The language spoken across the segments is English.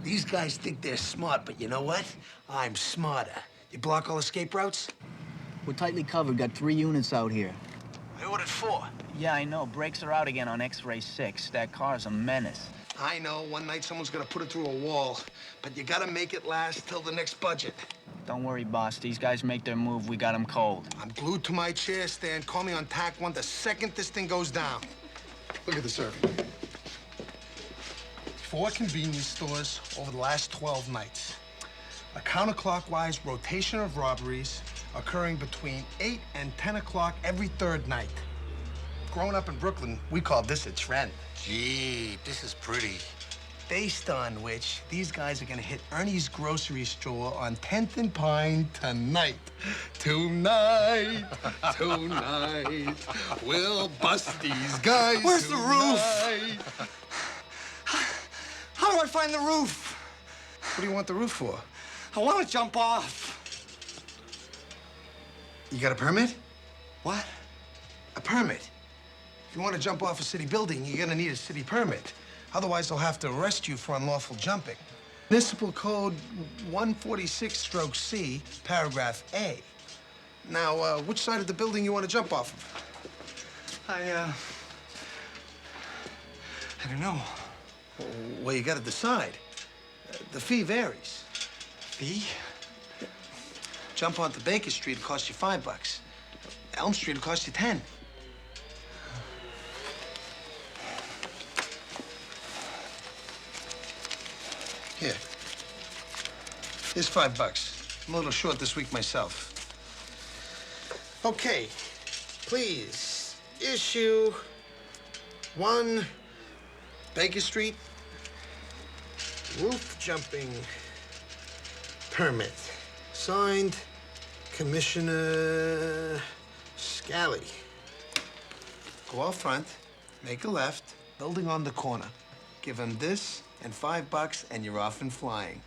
These guys think they're smart, but you know what? I'm smarter. You block all escape routes? We're tightly covered, got 3 units out here. I ordered 4. Yeah, I know. Brakes are out again on X-Ray 6. That car's a menace. I know, one night someone's gonna put it through a wall, but you gotta make it last till the next budget. Don't worry, boss. These guys make their move. We got them cold. I'm glued to my chair, Stan. Call me on tack 1 the second this thing goes down. Look at the survey. 4 convenience stores over the last 12 nights. A counterclockwise rotation of robberies occurring between 8 and 10 o'clock every 3rd night. Growing up in Brooklyn, we called this a trend. Gee, this is pretty. Based on which, these guys are gonna hit Ernie's grocery store on 10th and Pine tonight. Tonight, we'll bust these guys. Where's the tonight. roof? How do I find the roof? What do you want the roof for? I want to jump off. You got a permit? What? A permit. If you want to jump off a city building, you're gonna need a city permit. Otherwise, they'll have to arrest you for unlawful jumping. Municipal Code 146/C, paragraph A. Now, which side of the building you want to jump off of? I don't know. Well, you gotta decide. The fee varies. Fee? Jump onto Baker Street, it'll cost you $5. Elm Street will cost you 10. Here. Here's $5. I'm a little short this week myself. Okay, please issue 1 Baker Street roof jumping permit. Signed, Commissioner Scally. Go out front, make a left, building on the corner. Give him this and $5, and you're off and flying.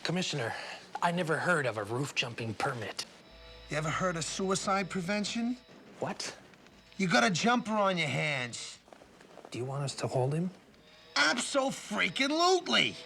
Commissioner, I never heard of a roof jumping permit. You ever heard of suicide prevention? What? You got a jumper on your hands. Do you want us to hold him? Abso-freaking-lutely.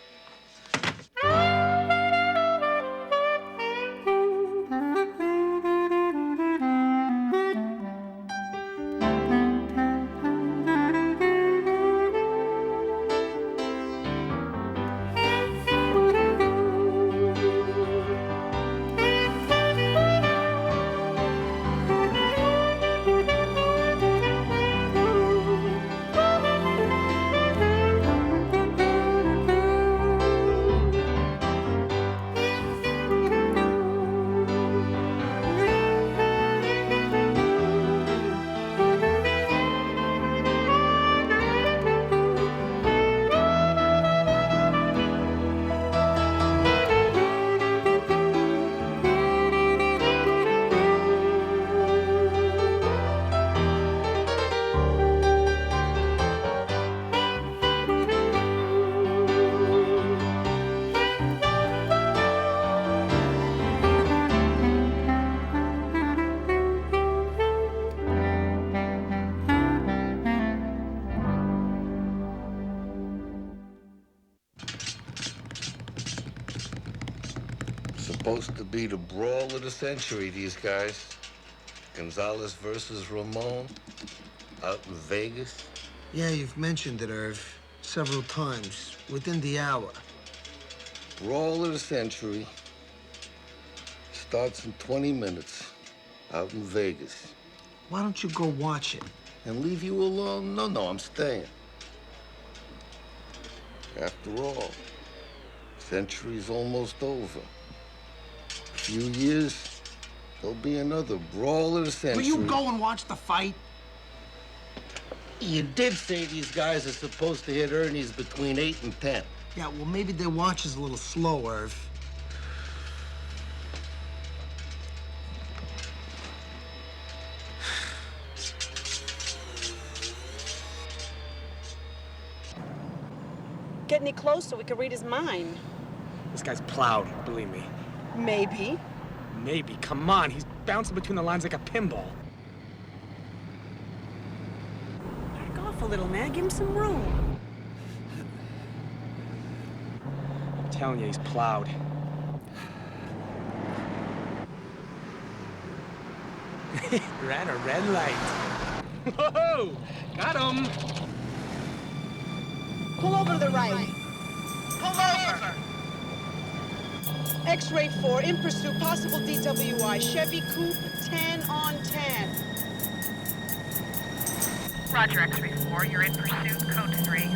Supposed to be the brawl of the century, these guys. Gonzalez versus Ramon out in Vegas. Yeah, you've mentioned it, Irv, several times, within the hour. Brawl of the century starts in 20 minutes out in Vegas. Why don't you go watch it? And leave you alone? No, I'm staying. After all, century's almost over. A few years, there'll be another brawl of the century. Will you go and watch the fight? You did say these guys are supposed to hit Ernie's between 8 and 10. Yeah, well, maybe their watch is a little slow, Irv. Get any closer, we could read his mind. This guy's plowed, believe me. Maybe. Maybe. Come on, he's bouncing between the lines like a pinball. Back off a little, man. Give him some room. telling you, he's plowed. Ran a red light. Whoa! Got him! Pull over to the right. Pull over. X-ray 4, in pursuit, possible DWI. Chevy Coupe, 10 on 10. Roger, X-ray 4. You're in pursuit. Code 3.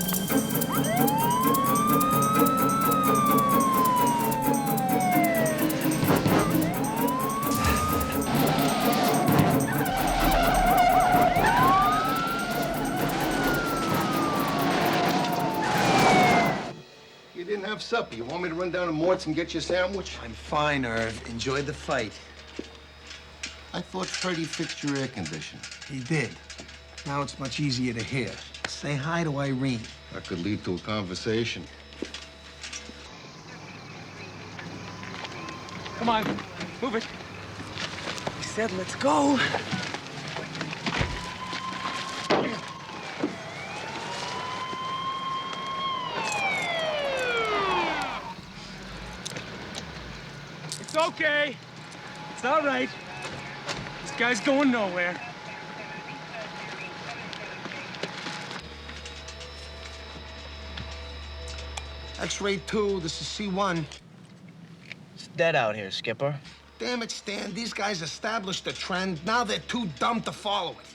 You didn't have supper. You want me to run down to Mort's and get you a sandwich? I'm fine, Irv. Enjoy the fight. I thought Freddie fixed your air conditioner. He did. Now it's much easier to hear. Say hi to Irene. That could lead to a conversation. Come on, move it. He said, let's go. It's okay. It's all right. This guy's going nowhere. X-ray 2, this is C1. It's dead out here, Skipper. Damn it, Stan. These guys established a trend. Now they're too dumb to follow it.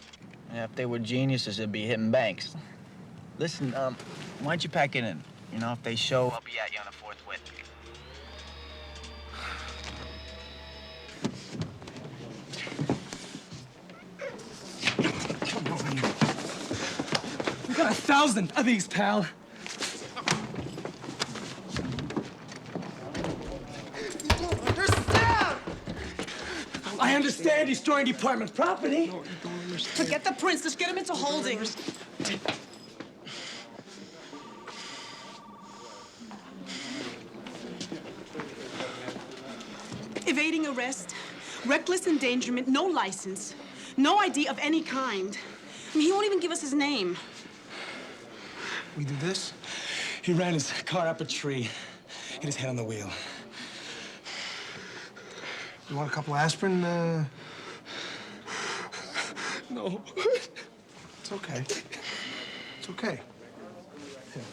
Yeah, if they were geniuses, they'd be hitting banks. Listen, why don't you pack it in? You know, if they show, I'll be at you on a forthwith. We got 1,000 of these, pal. I understand he's storing department property. Forget the prince. Let's get him into holding. Evading arrest, reckless endangerment, no license, no ID of any kind. I mean, he won't even give us his name. We do this? He ran his car up a tree, hit his head on the wheel. You want a couple aspirin? No. It's okay. It's okay. Here.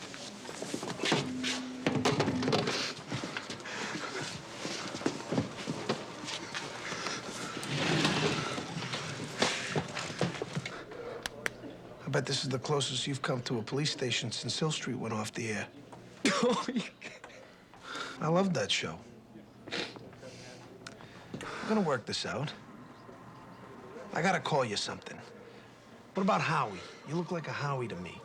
I bet this is the closest you've come to a police station since Hill Street went off the air. I loved that show. We're gonna work this out. I gotta call you something. What about Howie? You look like a Howie to me.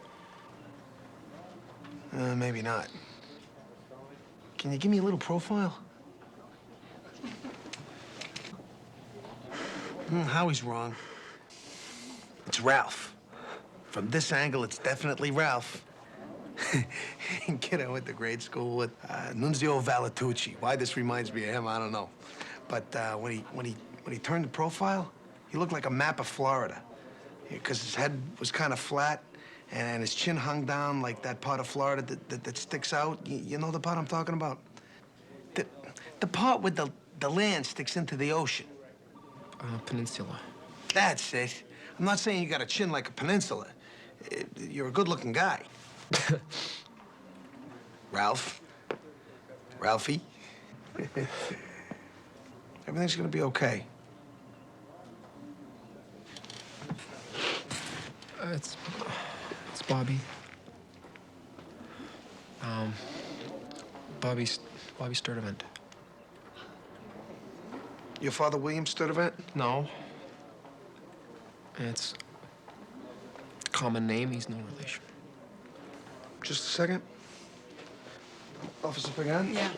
Maybe not. Can you give me a little profile? Howie's wrong. It's Ralph. From this angle, it's definitely Ralph. Kid I went to grade school with, Nunzio Valatucci. Why this reminds me of him, I don't know. But when he turned the profile, he looked like a map of Florida. Because his head was kind of flat, and his chin hung down like that part of Florida that sticks out. You know the part I'm talking about? The part where the land sticks into the ocean. Peninsula. That's it. I'm not saying you got a chin like a peninsula. You're a good-looking guy. Ralph. Ralphie. Everything's gonna be okay. It's Bobby. Bobby Sturdivant. Your father, William Sturdivant? No. It's a common name. He's no relation. Just a second. Officer Pagan? Yeah,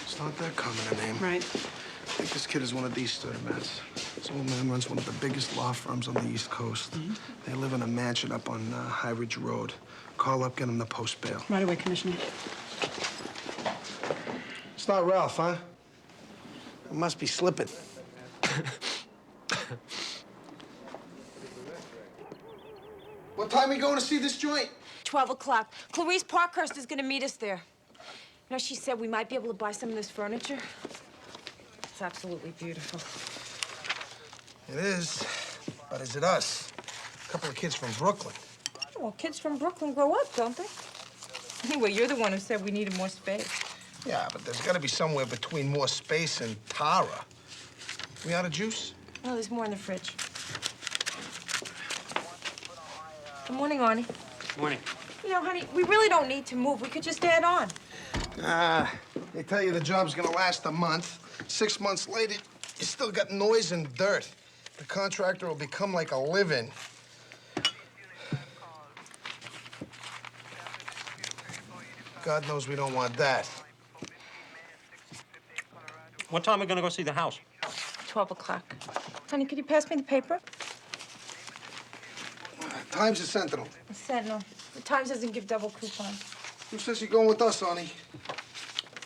It's not that common a name. right. I think this kid is one of these Sturdivants. This old man runs one of the biggest law firms on the East Coast. They live in a mansion up on High Ridge Road. Call up, get him the post bail. Right away, Commissioner. It's not Ralph, huh? It must be slipping. What time are we going to see this joint? 12 o'clock. Clarice Parkhurst is gonna meet us there. You know, she said we might be able to buy some of this furniture. It's absolutely beautiful. It is, but is it us? A couple of kids from Brooklyn. Well, kids from Brooklyn grow up, don't they? Anyway, you're the one who said we needed more space. Yeah, but there's got to be somewhere between more space and Tara. We out of juice? Oh, there's more in the fridge. Good morning, Arnie. Morning. You know, honey, we really don't need to move. We could just add on. They tell you the job's gonna last a month. 6 months later, you still got noise and dirt. The contractor will become like a live-in. God knows we don't want that. What time are we gonna go see the house? 12 o'clock. Honey, could you pass me the paper? Times the Sentinel. The Sentinel. The Times doesn't give double coupons. Who says you're going with us, Arnie?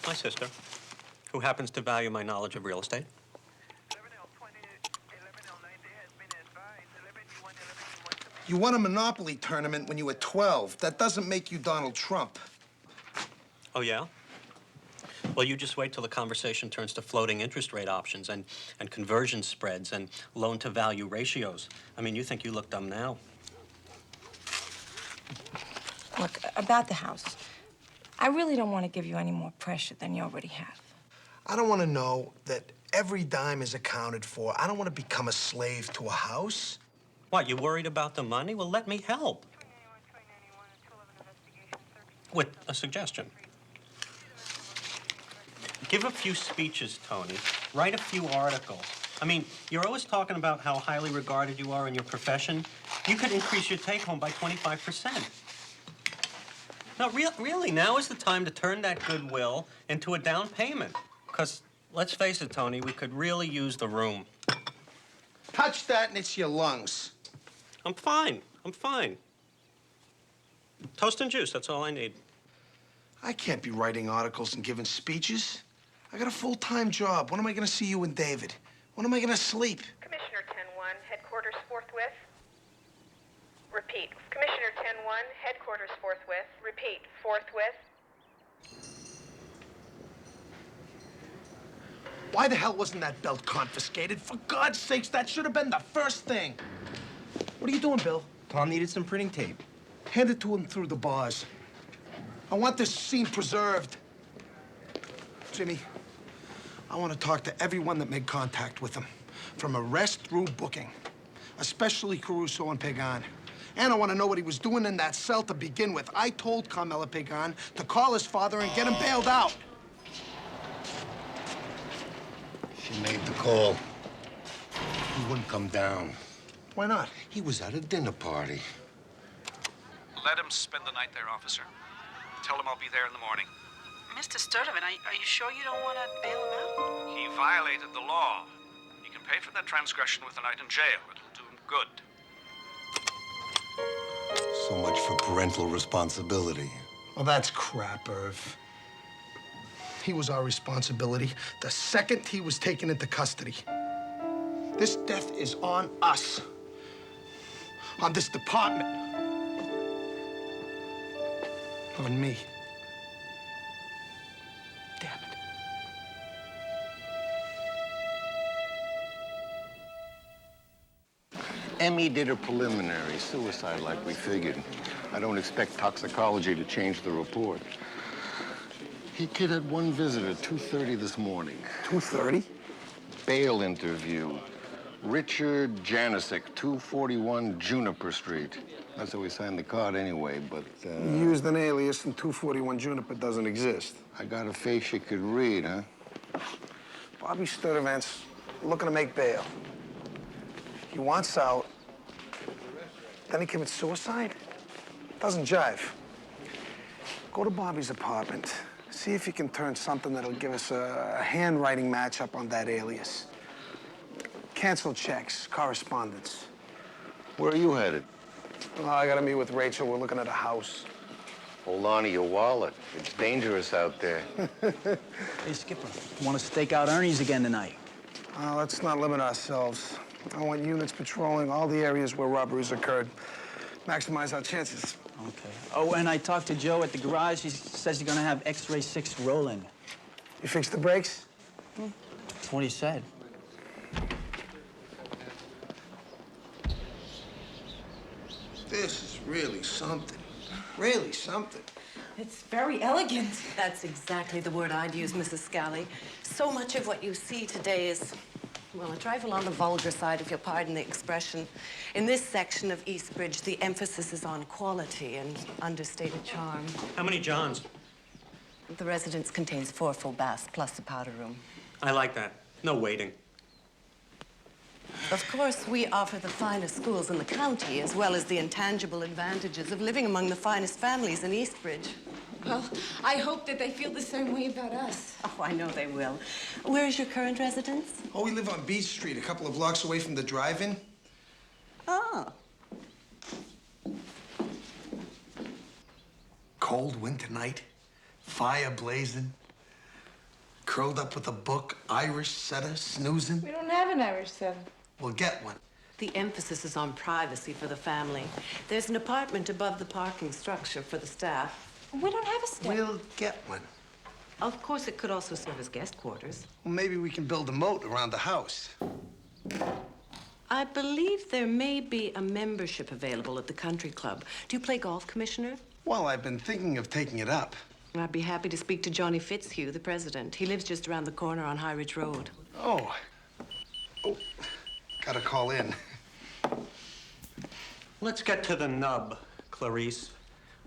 My sister, who happens to value my knowledge of real estate. You won a Monopoly tournament when you were 12. That doesn't make you Donald Trump. Oh, yeah? Well, you just wait till the conversation turns to floating interest rate options and conversion spreads and loan-to-value ratios. I mean, you think you look dumb now. Look, about the house, I really don't want to give you any more pressure than you already have. I don't want to know that every dime is accounted for. I don't want to become a slave to a house. What, you worried about the money? Well, let me help. With a suggestion. Give a few speeches, Tony. Write a few articles. I mean, you're always talking about how highly regarded you are in your profession. You could increase your take-home by 25%. No, really, now is the time to turn that goodwill into a down payment. Because, let's face it, Tony, we could really use the room. Touch that and it's your lungs. I'm fine. I'm fine. Toast and juice, that's all I need. I can't be writing articles and giving speeches. I got a full-time job. When am I going to see you and David? When am I going to sleep? Commissioner 10-1, headquarters forthwith. Repeat. Commissioner 10-1, headquarters forthwith. Repeat. Forthwith. Why the hell wasn't that belt confiscated? For God's sakes, that should have been the first thing. What are you doing, Bill? Tom needed some printing tape. Hand it to him through the bars. I want this scene preserved. Jimmy, I want to talk to everyone that made contact with him, from arrest through booking, especially Caruso and Pagan. And I want to know what he was doing in that cell to begin with. I told Carmela Pagan to call his father and get him bailed out. She made the call. He wouldn't come down. Why not? He was at a dinner party. Let him spend the night there, officer. Tell him I'll be there in the morning. Mr. Sturtevant, are you sure you don't want to bail him out? He violated the law. He can pay for that transgression with a night in jail. It'll do him good. So much for parental responsibility. Well, that's crap, Irv. He was our responsibility the second he was taken into custody. This death is on us. On this department. On me. Damn it. Emmy did a preliminary suicide like we figured. I don't expect toxicology to change the report. He kid had one visitor, 2:30 this morning. 2:30? Bail interview. Richard Janicek, 241 Juniper Street. That's how we signed the card anyway, but, You used an alias and 241 Juniper doesn't exist. I got a face you could read, huh? Bobby Sturtevant's looking to make bail. He wants out. Then he commits suicide? Doesn't jive. Go to Bobby's apartment. See if you can turn something that'll give us a handwriting matchup on that alias. Cancel checks, correspondence. Where are you headed? Oh, I gotta meet with Rachel. We're looking at a house. Hold on to your wallet. It's dangerous out there. Hey, Skipper, want to stake out Ernie's again tonight? Let's not limit ourselves. I want units patrolling all the areas where robberies occurred. Maximize our chances. Okay. Oh, and I talked to Joe at the garage. He says he's gonna have X-ray 6 rolling. You fixed the brakes? That's what he said. This is really something. Really something. It's very elegant. That's exactly the word I'd use, Mrs. Scally. So much of what you see today is, well, a trifle on the vulgar side, if you'll pardon the expression. In this section of Eastbridge, the emphasis is on quality and understated charm. How many Johns? The residence contains 4 full baths, plus the powder room. I like that. No waiting. Of course, we offer the finest schools in the county, as well as the intangible advantages of living among the finest families in Eastbridge. Well, I hope that they feel the same way about us. Oh, I know they will. Where is your current residence? Oh, we live on Beach Street, a couple of blocks away from the drive-in. Oh. Cold winter night, fire blazing, curled up with a book, Irish setter snoozing. We don't have an Irish setter. We'll get one. The emphasis is on privacy for the family. There's an apartment above the parking structure for the staff. We don't have a step. We'll get one. Of course, it could also serve as guest quarters. Well, maybe we can build a moat around the house. I believe there may be a membership available at the country club. Do you play golf, Commissioner? Well, I've been thinking of taking it up. I'd be happy to speak to Johnny Fitzhugh, the president. He lives just around the corner on High Ridge Road. Oh. Oh, gotta call in. Let's get to the nub, Clarice.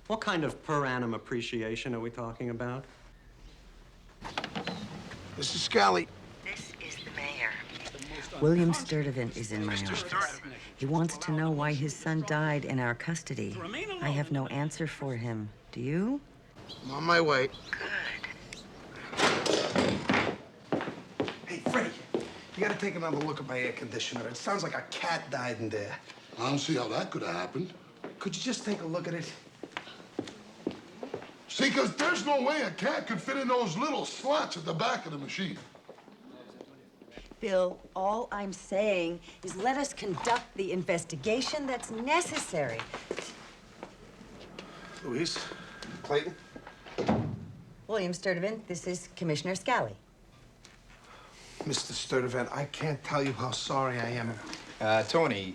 What kind of per annum appreciation are we talking about? Mrs. Scally. This is the mayor. William Sturdivant is in my office. He wants to know why his son died in our custody. I have no answer for him. Do you? I'm on my way. Good. Hey, Freddie, you gotta take another look at my air conditioner. It sounds like a cat died in there. I don't see how that could have happened. Could you just take a look at it? See, because there's no way a cat could fit in those little slots at the back of the machine. Bill, all I'm saying is let us conduct the investigation that's necessary. Louise, Clayton. William Sturdivant, this is Commissioner Scally. Mr. Sturdivant, I can't tell you how sorry I am. Tony,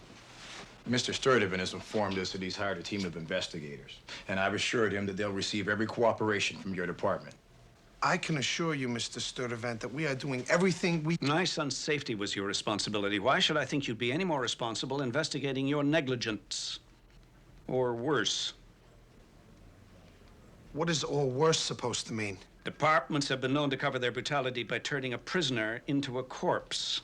Mr. Sturdivant has informed us that he's hired a team of investigators, and I've assured him that they'll receive every cooperation from your department. I can assure you, Mr. Sturdivant, that we are doing everything we... My son's safety was your responsibility. Why should I think you'd be any more responsible investigating your negligence? Or worse? What is or worse supposed to mean? Departments have been known to cover their brutality by turning a prisoner into a corpse.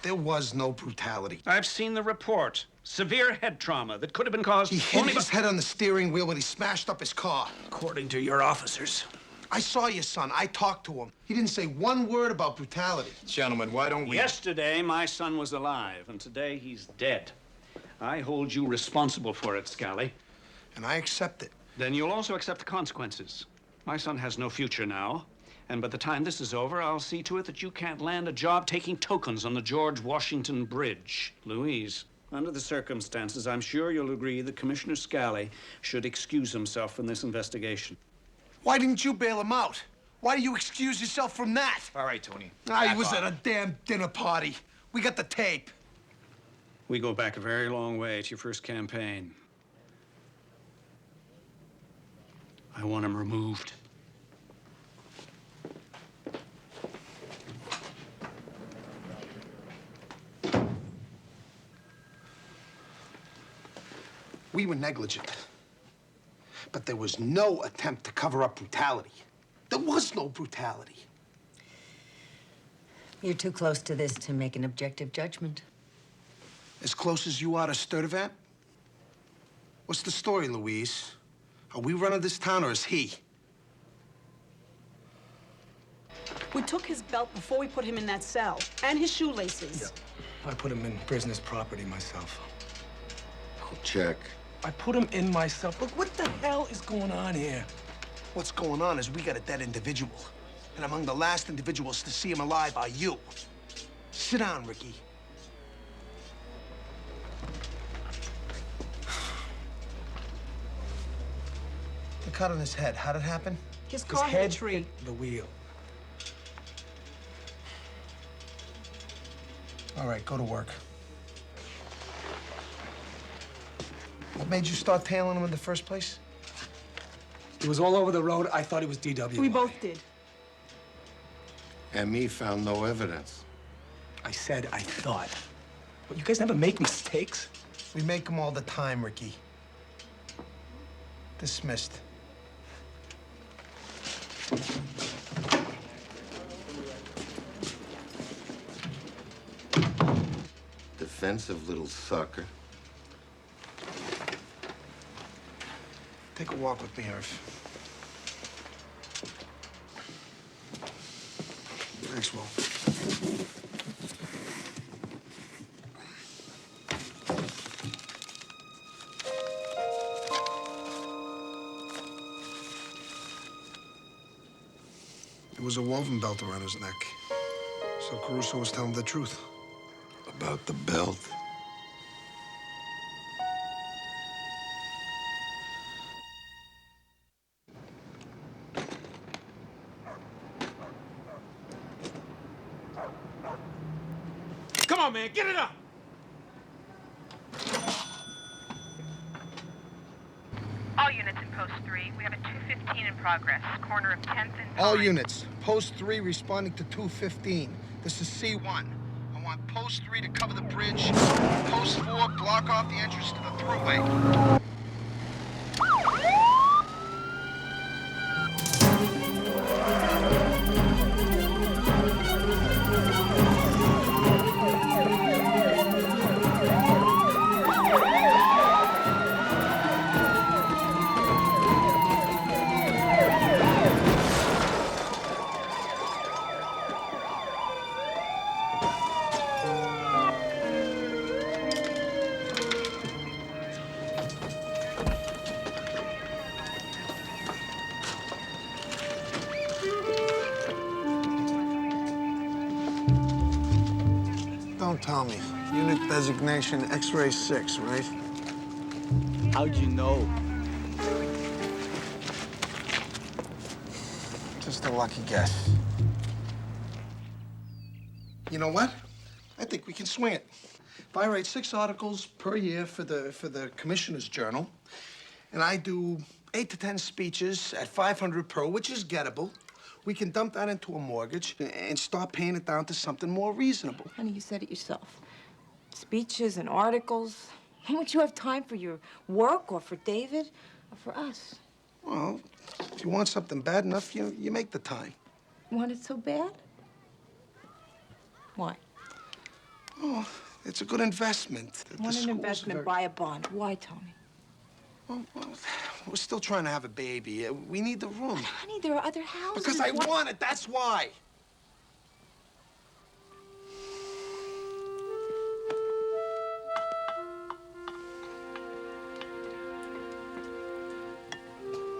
There was no brutality. I've seen the report. Severe head trauma that could have been caused He hit only his head on the steering wheel when he smashed up his car. According to your officers. I saw your son. I talked to him. He didn't say one word about brutality. Gentlemen, why don't we... Yesterday, my son was alive, and today he's dead. I hold you responsible for it, Scally. And I accept it. Then you'll also accept the consequences. My son has no future now, and by the time this is over, I'll see to it that you can't land a job taking tokens on the George Washington Bridge. Louise, under the circumstances, I'm sure you'll agree that Commissioner Scally should excuse himself from this investigation. Why didn't you bail him out? Why do you excuse yourself from that? All right, Tony. He was at a damn dinner party. We got the tape. We go back a very long way to your first campaign. I want him removed. We were negligent. But there was no attempt to cover up brutality. There was no brutality. You're too close to this to make an objective judgment. As close as you are to Sturdivant? What's the story, Louise? Are we running this town, or is he? We took his belt before we put him in that cell, and his shoelaces. I put him in prisoner's property myself. I'll check. I put him in myself. Look, what the hell is going on here? What's going on is we got a dead individual. And among the last individuals to see him alive are you. Sit down, Ricky. cut on his head. How'd it happen? His car hit a tree. Hit the wheel. All right, go to work. What made you start tailing him in the first place? He was all over the road. I thought he was DW. We both did. And me found no evidence. I said I thought. But you guys never make mistakes? We make them all the time, Ricky. Dismissed. Defensive little sucker. Take a walk with me, Irv. Thanks, Will. There was a woven belt around his neck. So Caruso was telling the truth. About the belt. Come on, man, get it up! All units in Post 3. We have a 215 in progress. Corner of 10th and All Pine. units, Post 3 responding to 215. This is C1. I want Post 3 to cover the bridge. Post 4, block off the entrance to the thruway. Don't tell me. Unit designation X-ray 6, right? How'd you know? Just a lucky guess. You know what? I think we can swing it. If I write 6 articles per year for the Commissioner's Journal, and I do 8 to 10 speeches at $500 per, which is gettable, we can dump that into a mortgage and start paying it down to something more reasonable. Honey, you said it yourself. Speeches and articles. How much you have time for your work or for David or for us? Well, if you want something bad enough, you make the time. You want it so bad? Why? Oh, it's a good investment. I want an investment, buy a bond. Why, Tony? Well, we're still trying to have a baby. We need the room. Honey, there are other houses. Because I want it, that's why.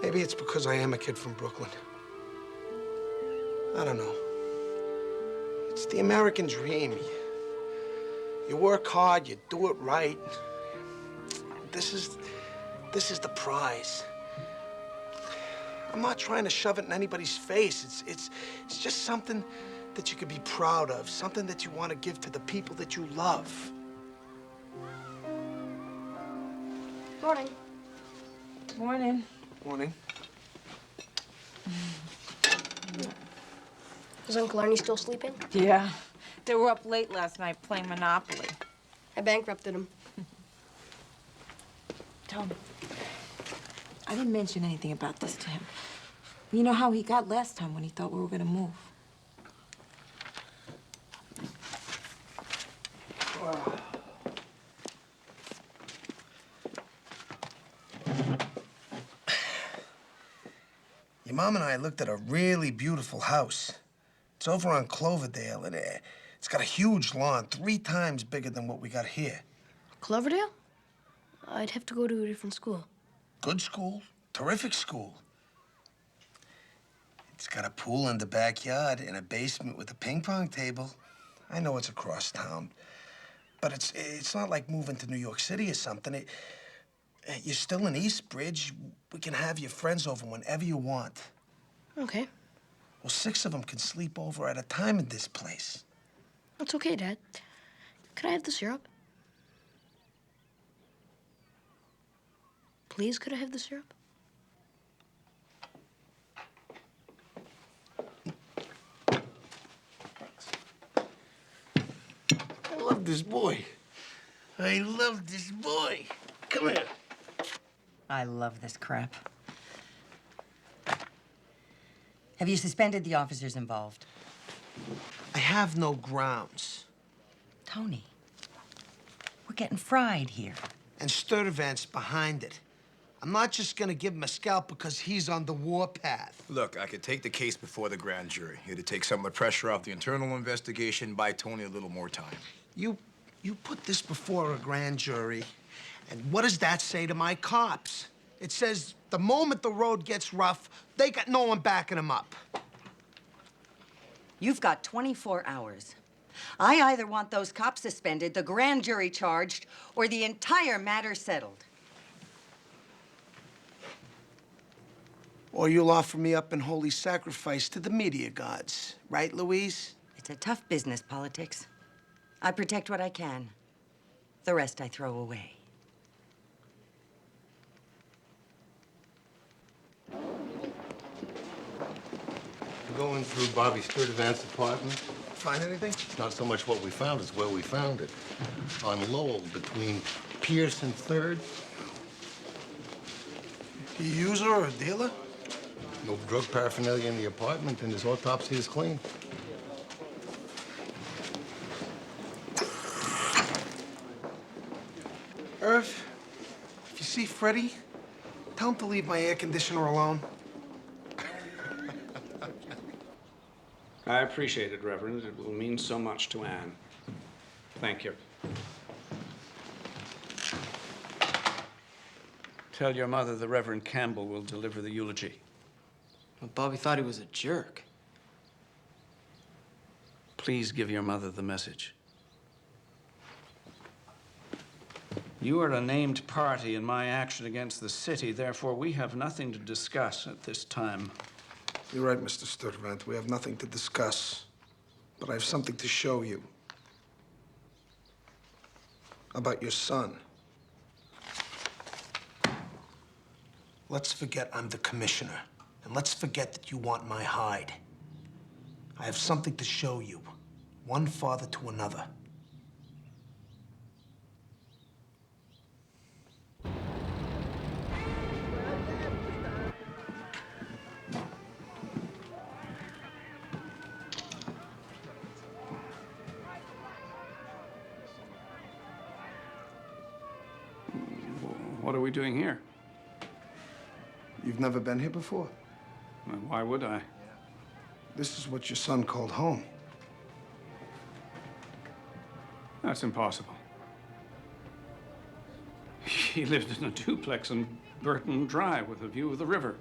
Maybe it's because I am a kid from Brooklyn. I don't know. It's the American dream. You work hard, you do it right. This is the prize. I'm not trying to shove it in anybody's face. It's just something that you could be proud of, something that you want to give to the people that you love. Morning. Morning. Morning. Is Uncle Arnie still sleeping? Yeah. They were up late last night playing Monopoly. I bankrupted him. Tony, I didn't mention anything about this to him. You know how he got last time when he thought we were gonna move. Your mom and I looked at a really beautiful house. It's over on Cloverdale, and it's got a huge lawn, 3 times bigger than what we got here. Cloverdale? I'd have to go to a different school. Good school, terrific school. It's got a pool in the backyard and a basement with a ping pong table. I know it's across town, but it's not like moving to New York City or something. You're still in Eastbridge. We can have your friends over whenever you want. Okay. Well, 6 of them can sleep over at a time in this place. That's okay, Dad. Can I have the syrup? Please, could I have the syrup? I love this boy. I love this boy. Come here. I love this crap. Have you suspended the officers involved? I have no grounds. Tony, we're getting fried here. And Sturtevant's behind it. I'm not just gonna give him a scalp because he's on the warpath. Look, I could take the case before the grand jury. It'd take some of the pressure off the internal investigation, buy Tony a little more time. You put this before a grand jury, and what does that say to my cops? It says the moment the road gets rough, they got no one backing them up. You've got 24 hours. I either want those cops suspended, the grand jury charged, or the entire matter settled. Or you'll offer me up in holy sacrifice to the media gods. Right, Louise? It's a tough business, politics. I protect what I can. The rest I throw away. Going through Bobby Sturtevant's apartment. Find anything? It's not so much what we found, it's where we found it. On Lowell, between Pierce and 3rd. A user or a dealer? No drug paraphernalia in the apartment, and his autopsy is clean. Irv, if you see Freddie, tell him to leave my air conditioner alone. I appreciate it, Reverend. It will mean so much to Anne. Thank you. Tell your mother the Reverend Campbell will deliver the eulogy. Well, Bobby thought he was a jerk. Please give your mother the message. You are a named party in my action against the city, therefore we have nothing to discuss at this time. You're right, Mr. Sturtevant. We have nothing to discuss. But I have something to show you. About your son. Let's forget I'm the commissioner. And let's forget that you want my hide. I have something to show you. One father to another. What are we doing here? You've never been here before? Well, why would I? This is what your son called home. That's impossible. He lived in a duplex on Burton Drive with a view of the river.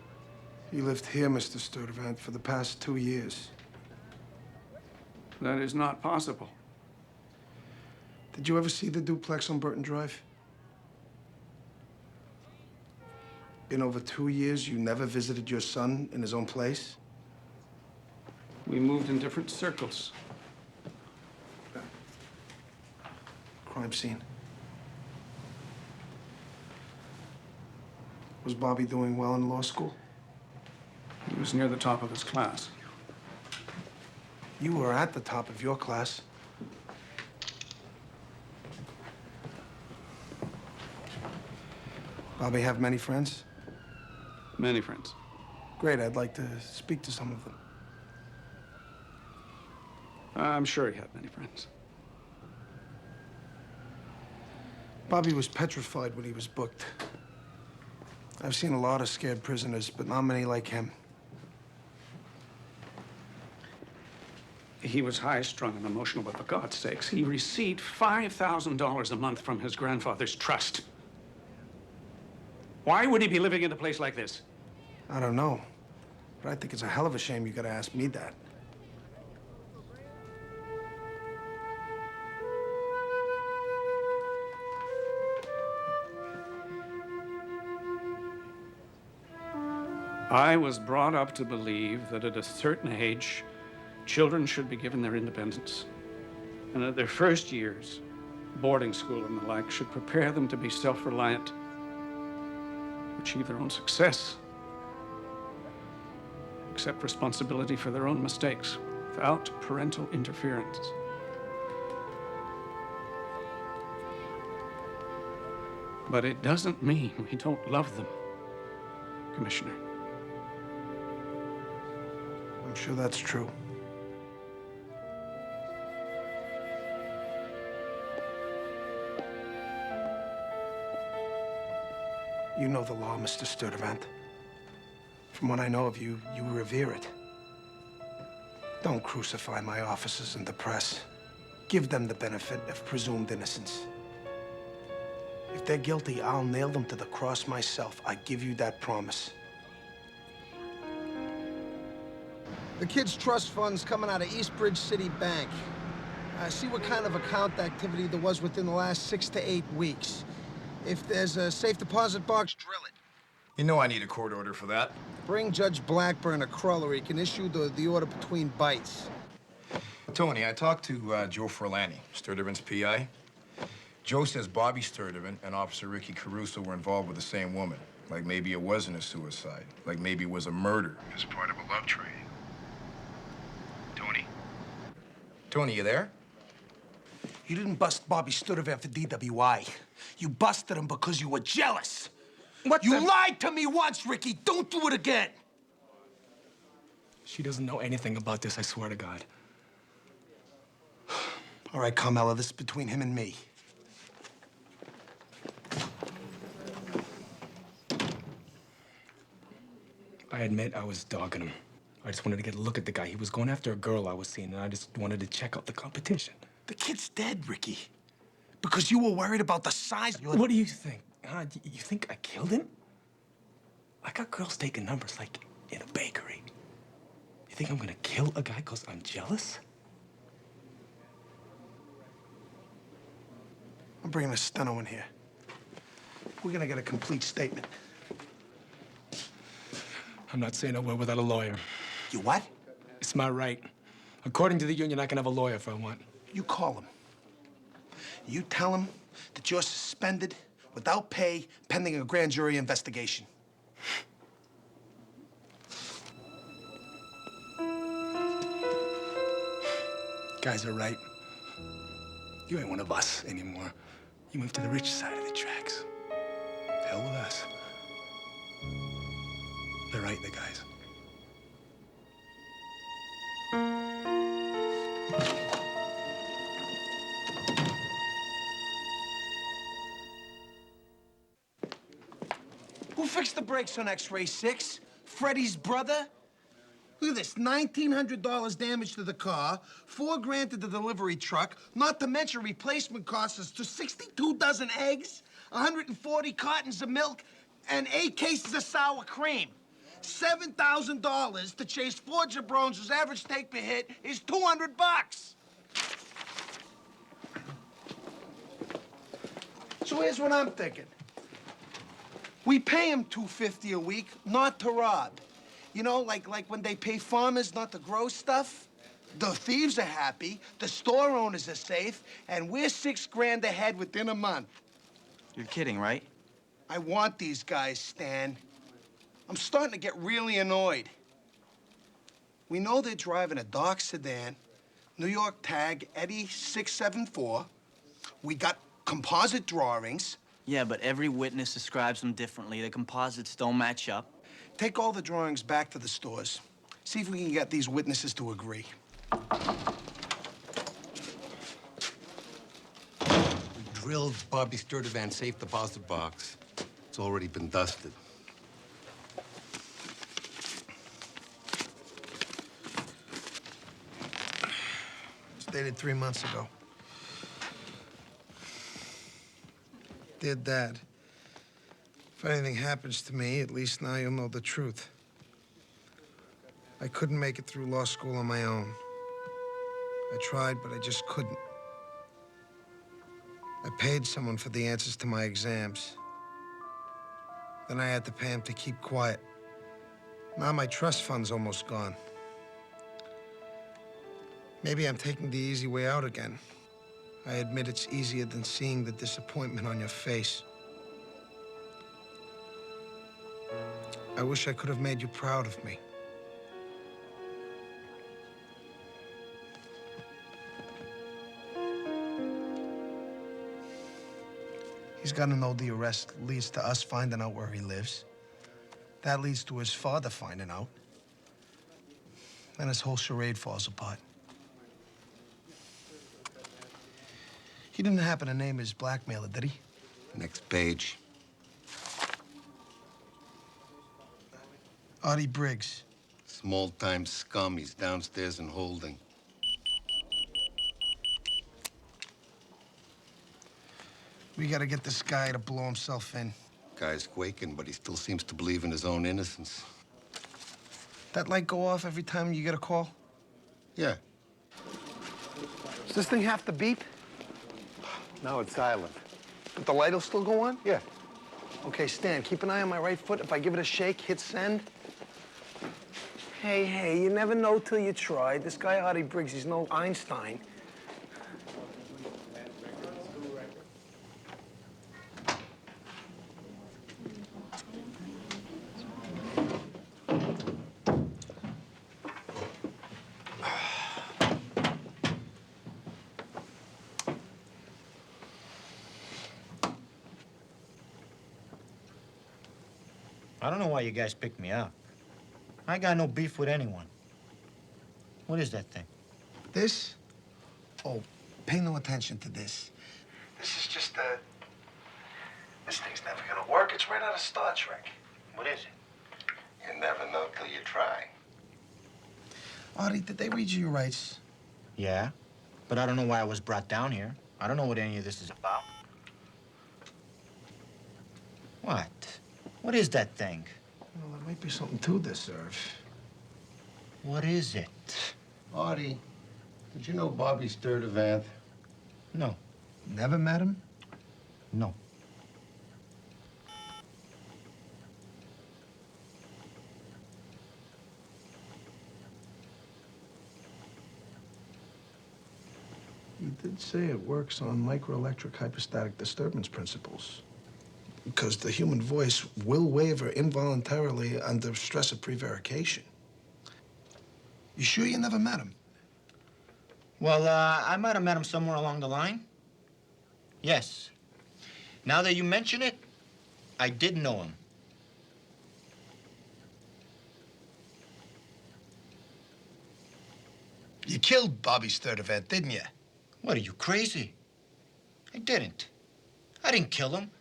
He lived here, Mr. Sturtevant, for the past 2 years. That is not possible. Did you ever see the duplex on Burton Drive? In over 2 years, you never visited your son in his own place? We moved in different circles. Crime scene. Was Bobby doing well in law school? He was near the top of his class. You were at the top of your class. Bobby have many friends? Many friends. Great, I'd like to speak to some of them. I'm sure he had many friends. Bobby was petrified when he was booked. I've seen a lot of scared prisoners, but not many like him. He was high-strung and emotional, but for God's sakes, he received $5,000 a month from his grandfather's trust. Why would he be living in a place like this? I don't know, but I think it's a hell of a shame you gotta ask me that. I was brought up to believe that at a certain age, children should be given their independence. And at their first years, boarding school and the like should prepare them to be self-reliant, to achieve their own success, accept responsibility for their own mistakes without parental interference. But it doesn't mean we don't love them, Commissioner. I'm sure that's true. You know the law, Mr. Sturtevant. From what I know of you, you revere it. Don't crucify my officers and the press. Give them the benefit of presumed innocence. If they're guilty, I'll nail them to the cross myself. I give you that promise. The kids' trust fund's coming out of Eastbridge City Bank. See what kind of account activity there was within the last 6 to 8 weeks. If there's a safe deposit box, drill it. You know I need a court order for that. Bring Judge Blackburn a cruller. He can issue the order between bites. Tony, I talked to Joe Forlani, Sturtevant's PI. Joe says Bobby Sturtevant and Officer Ricky Caruso were involved with the same woman. Like maybe it wasn't a suicide. Like maybe it was a murder as part of a love triangle. Tony? Tony, you there? You didn't bust Bobby Sturtevant for DWI. You busted him because you were jealous. You lied to me once, Ricky. Don't do it again. She doesn't know anything about this, I swear to God. All right, Carmela, this is between him and me. I admit I was dogging him. I just wanted to get a look at the guy. He was going after a girl I was seeing, and I just wanted to check out the competition. The kid's dead, Ricky. Because you were worried about the size of your... What do you think? Huh? You think I killed him? I got girls taking numbers like in a bakery. You think I'm gonna kill a guy because I'm jealous? I'm bringing a steno in here. We're gonna get a complete statement. I'm not saying a word without a lawyer. You what? It's my right. According to the union, I can have a lawyer if I want. You call him. You tell him that you're suspended without pay pending a grand jury investigation. Guys are right. You ain't one of us anymore. You moved to the rich side of the tracks. The hell with us. They're right, the guys. Who fixed the brakes on X-Ray 6? Freddie's brother? Look at this, $1,900 damage to the car, $4 grand to the delivery truck, not to mention replacement costs us to 62 dozen eggs, 140 cartons of milk, and 8 cases of sour cream. $7,000 to chase 4 jabrones whose average take per hit is $200. So here's what I'm thinking. We pay him $250 a week, not to rob. You know, like when they pay farmers not to grow stuff. The thieves are happy, the store owners are safe, and we're $6 grand ahead within a month. You're kidding, right? I want these guys, Stan. I'm starting to get really annoyed. We know they're driving a dark sedan, New York tag Eddie 674. We got composite drawings. Yeah, but every witness describes them differently. The composites don't match up. Take all the drawings back to the stores. See if we can get these witnesses to agree. We drilled Bobby Sturtevant's safe deposit box. It's already been dusted. It's dated 3 months ago. Dear Dad, if anything happens to me, at least now you'll know the truth. I couldn't make it through law school on my own. I tried, but I just couldn't. I paid someone for the answers to my exams. Then I had to pay him to keep quiet. Now my trust fund's almost gone. Maybe I'm taking the easy way out again. I admit it's easier than seeing the disappointment on your face. I wish I could have made you proud of me. He's got to know the arrest leads to us finding out where he lives. That leads to his father finding out. Then his whole charade falls apart. He didn't happen to name his blackmailer, did he? Next page. Artie Briggs. Small-time scum. He's downstairs in holding. We gotta get this guy to blow himself in. Guy's quaking, but he still seems to believe in his own innocence. That light go off every time you get a call? Yeah. Does this thing have to beep? Now it's silent. But the light'll still go on? Yeah. Okay, Stan, keep an eye on my right foot. If I give it a shake, hit send. Hey, you never know till you try. This guy Artie Briggs, he's no Einstein. I don't know why you guys picked me up. I got no beef with anyone. What is that thing? This? Oh, pay no attention to this. This is just this thing's never gonna work. It's right out of Star Trek. What is it? You never know till you try. Artie, did they read you your rights? Yeah, but I don't know why I was brought down here. I don't know what any of this is about. What? What is that thing? Well, there might be something to this, Irv. What is it? Artie, did you know Bobby Sturtevant? No. Never met him? No. You did say it works on microelectric hypostatic disturbance principles. Because the human voice will waver involuntarily under stress of prevarication. You sure you never met him? Well, I might have met him somewhere along the line. Yes. Now that you mention it, I did know him. You killed Bobby Sturtevant, didn't you? What, are you crazy? I didn't. I didn't kill him.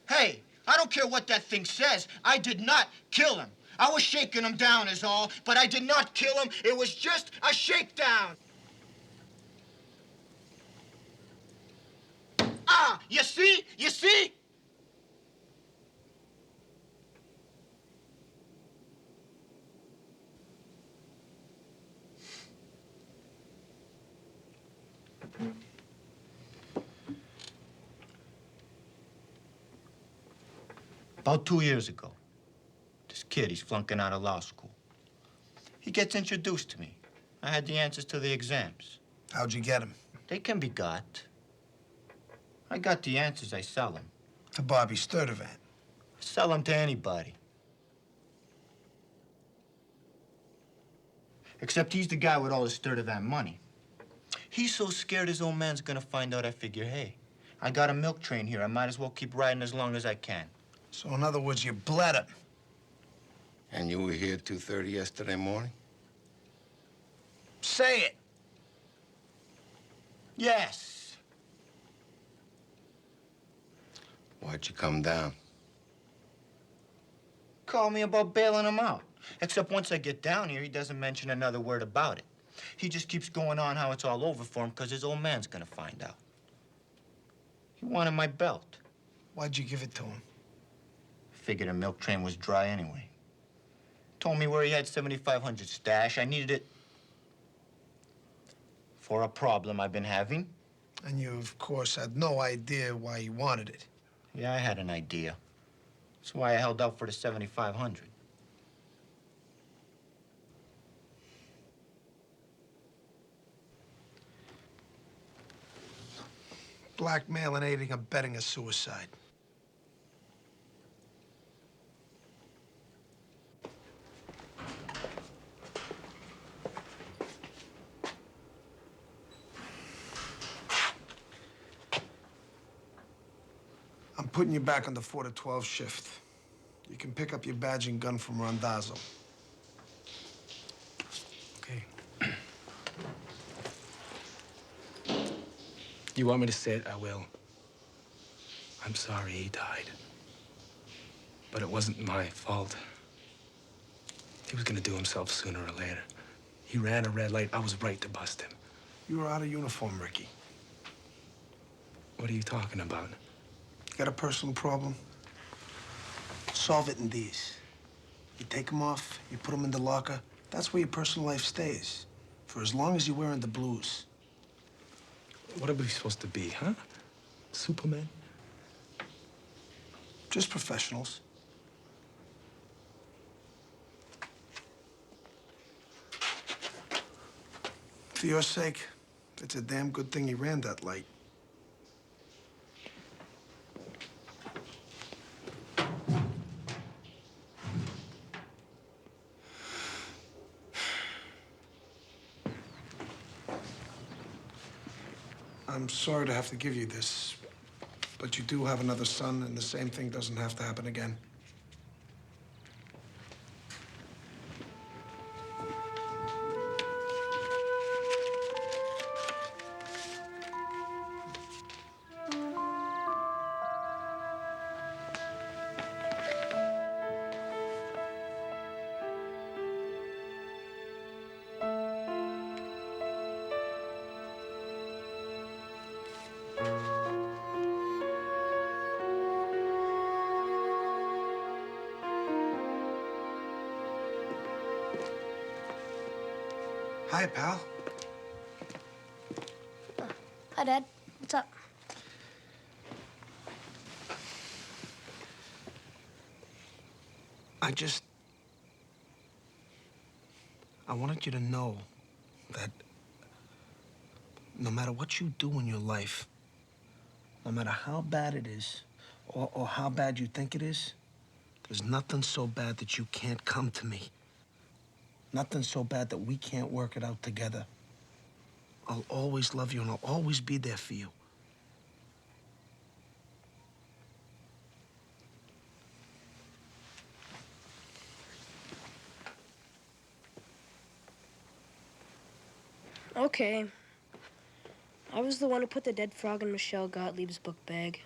Hey, I don't care what that thing says. I did not kill him. I was shaking him down is all, but I did not kill him. It was just a shakedown. Ah, you see? You see? About 2 years ago, this kid, he's flunking out of law school. He gets introduced to me. I had the answers to the exams. How'd you get him? They can be got. I got the answers, I sell them. To Bobby Sturtevant. Sell them to anybody. Except he's the guy with all the Sturtevant money. He's so scared his old man's gonna find out. I figure, hey, I got a milk train here. I might as well keep riding as long as I can. So in other words, you bled him. And you were here at 2:30 yesterday morning? Say it. Yes. Why'd you come down? Call me about bailing him out. Except once I get down here, he doesn't mention another word about it. He just keeps going on how it's all over for him because his old man's gonna find out. He wanted my belt. Why'd you give it to him? Figured a milk train was dry anyway. Told me where he had 7,500 stash. I needed it for a problem I've been having. And you, of course, had no idea why you wanted it. Yeah, I had an idea. That's why I held out for the 7,500. blackmailing, aiding, and abetting a suicide. I'm putting you back on the 4 to 12 shift. You can pick up your badge and gun from Randazzo. Okay. You want me to say it? I will. I'm sorry he died. But it wasn't my fault. He was gonna do himself sooner or later. He ran a red light. I was right to bust him. You were out of uniform, Ricky. What are you talking about? Got a personal problem? Solve it in these. You take them off, you put them in the locker. That's where your personal life stays. For as long as you're wearing the blues. What are we supposed to be, huh? Superman? Just professionals. For your sake, it's a damn good thing he ran that light. I'm sorry to have to give you this, but you do have another son, and the same thing doesn't have to happen again. Hi, pal. Hi, Dad. What's up? I wanted you to know that no matter what you do in your life, no matter how bad it is, or how bad you think it is, there's nothing so bad that you can't come to me. Nothing so bad that we can't work it out together. I'll always love you, and I'll always be there for you. Okay. I was the one who put the dead frog in Michelle Gottlieb's book bag.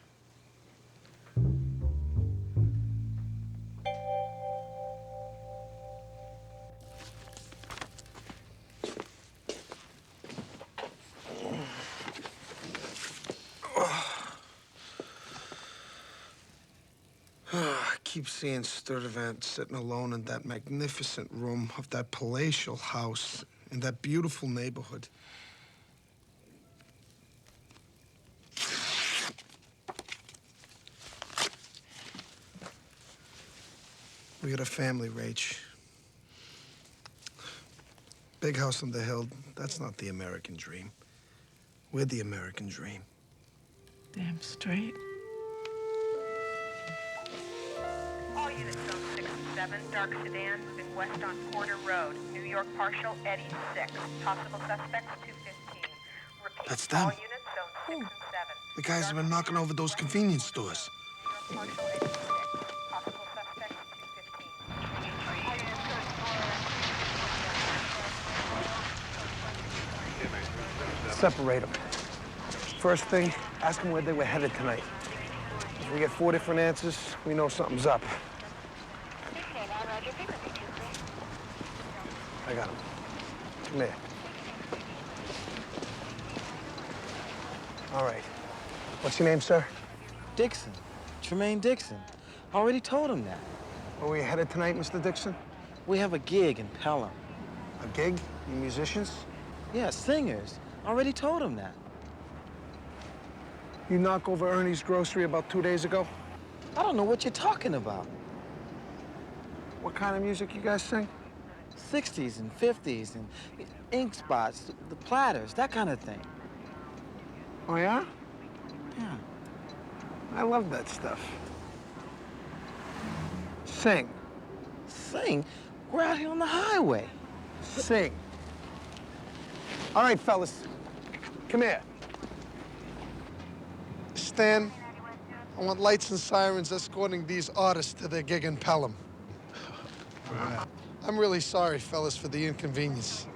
I keep seeing Sturtevant sitting alone in that magnificent room of that palatial house in that beautiful neighborhood. We got a family, Rach. Big house on the hill, that's not the American dream. We're the American dream. Damn straight. All units zone 6 and 7, dark sedan, moving west on Porter Road. New York partial, Eddie 6. Possible suspects 215. Repeat, That's them. all units zone 6 and 7. The guys have been knocking over those convenience stores. New York partial, Eddie 6. Possible suspects 215. Separate them. First thing, ask them where they were headed tonight. If we get 4 different answers, we know something's up. I got him. Come here. All right. What's your name, sir? Dixon. Tremaine Dixon. I already told him that. Where were you headed tonight, Mr. Dixon? We have a gig in Pelham. A gig? You musicians? Yeah, singers. I already told him that. You knock over Ernie's grocery about 2 days ago? I don't know what you're talking about. What kind of music you guys sing? 60s and 50s and ink spots, the platters, that kind of thing. Oh, yeah? Yeah. I love that stuff. Sing. Sing? We're out here on the highway. Sing. All right, fellas. Come here. Stan, I want lights and sirens escorting these artists to their gig in Pelham. I'm really sorry, fellas, for the inconvenience.